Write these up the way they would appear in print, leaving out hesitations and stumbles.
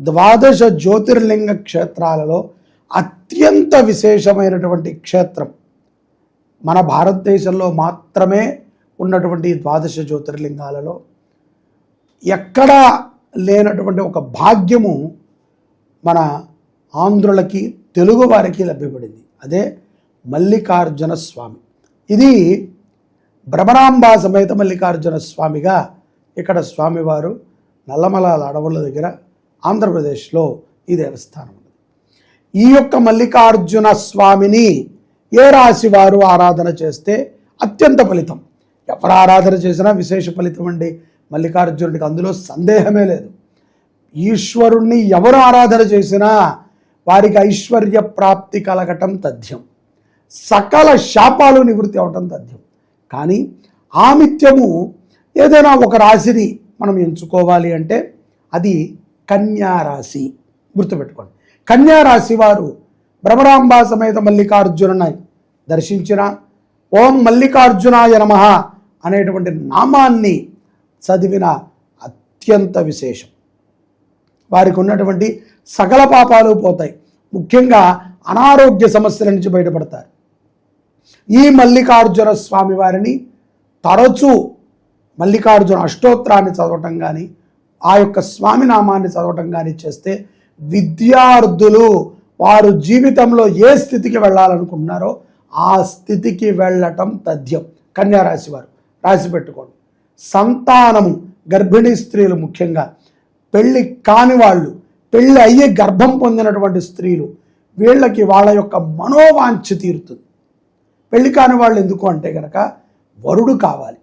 ద్వాదశ జ్యోతిర్లింగ క్షేత్రాలలో అత్యంత విశేషమైనటువంటి క్షేత్రం. మన భారతదేశంలో మాత్రమే ఉన్నటువంటి ద్వాదశ జ్యోతిర్లింగాలలో ఎక్కడా లేనటువంటి ఒక భాగ్యము మన ఆంధ్రులకి, తెలుగు వారికి లభ్యపడింది. అదే మల్లికార్జున స్వామి. ఇది భ్రమరాంబ సమేత మల్లికార్జున స్వామిగా ఇక్కడ స్వామివారు నల్లమలాల అడవుల దగ్గర ఆంధ్రప్రదేశ్లో ఈ దేవస్థానం ఉంది. ఈ యొక్క మల్లికార్జున స్వామిని ఏ రాశి వారు ఆరాధన చేస్తే అత్యంత ఫలితం. ఎవరు ఆరాధన చేసినా విశేష ఫలితం అండి మల్లికార్జునుడికి, అందులో సందేహమే లేదు. ఈశ్వరుణ్ణి ఎవరు ఆరాధన చేసినా వారికి ఐశ్వర్య ప్రాప్తి కలగటం తథ్యం, సకల శాపాలు నివృత్తి అవటం తథ్యం. కానీ ఆమిత్యము ఏదైనా ఒక రాశిని మనం ఎంచుకోవాలి అంటే అది కన్యారాశి. గుర్తుపెట్టుకోండి, కన్యారాశి వారు భ్రమరాంబ సమేత మల్లికార్జునుని దర్శించిన ఓం మల్లికార్జునాయ నమః అనేటువంటి నామాన్ని చదివిన అత్యంత విశేషం. వారికి ఉన్నటువంటి సకల పాపాలు పోతాయి, ముఖ్యంగా అనారోగ్య సమస్యల నుంచి బయటపడతారు. ఈ మల్లికార్జున స్వామి వారిని తరచూ మల్లికార్జున అష్టోత్తరాన్ని చదవటం కానీ, ఆ యొక్క స్వామి నామాన్ని చదవటం కానీ చేస్తే విద్యార్థులు వారు జీవితంలో ఏ స్థితికి వెళ్ళాలనుకుంటున్నారో ఆ స్థితికి వెళ్ళటం తథ్యం. కన్యారాశి వారు రాసి పెట్టుకోండి. సంతానము, గర్భిణీ స్త్రీలు, ముఖ్యంగా పెళ్ళి కాని వాళ్ళు, పెళ్ళి అయ్యే గర్భం పొందినటువంటి స్త్రీలు, వీళ్ళకి వాళ్ళ యొక్క మనోవాంఛ తీరుతుంది. పెళ్ళి కాని వాళ్ళు ఎందుకు అంటే కనుక వరుడు కావాలి,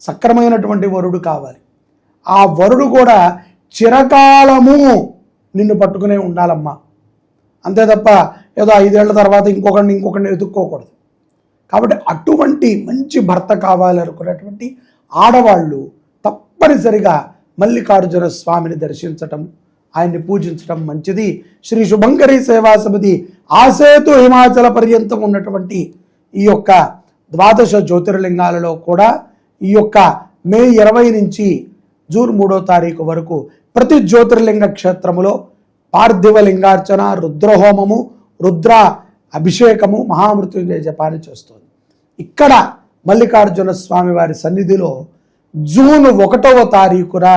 సక్రమైనటువంటి వరుడు కావాలి. ఆ వరుడు కూడా చిరకాలము నిన్ను పట్టుకునే ఉండాలమ్మా, అంతే తప్ప ఏదో 5 ఏళ్ల తర్వాత ఇంకొకరిని ఎదుక్కోకూడదు. కాబట్టి అటువంటి మంచి భర్త కావాలి అనుకునేటువంటి ఆడవాళ్ళు తప్పనిసరిగా మల్లికార్జున స్వామిని దర్శించటం, ఆయన్ని పూజించటం మంచిది. శ్రీ శుభంకరి సేవా సమితి ఆసేతు హిమాచల పర్యంతం ఉన్నటువంటి ఈ యొక్క ద్వాదశ జ్యోతిర్లింగాలలో కూడా ఈ యొక్క మే 20 నుంచి జూన్ 3వ తారీఖు వరకు ప్రతి జ్యోతిర్లింగ క్షేత్రములో పార్థివ లింగార్చన, రుద్రహోమము, రుద్ర అభిషేకము, మహామృత్యుంజయ జపాన్ని చేస్తుంది. ఇక్కడ మల్లికార్జున స్వామి వారి సన్నిధిలో జూన్ 1వ తారీఖున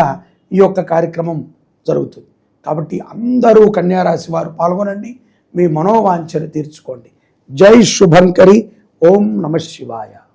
ఈ యొక్క కార్యక్రమం జరుగుతుంది. కాబట్టి అందరూ కన్యారాశి వారు పాల్గొనండి, మీ మనోవాంఛను తీర్చుకోండి. జై శుభంకరి. ఓం నమః శివాయ.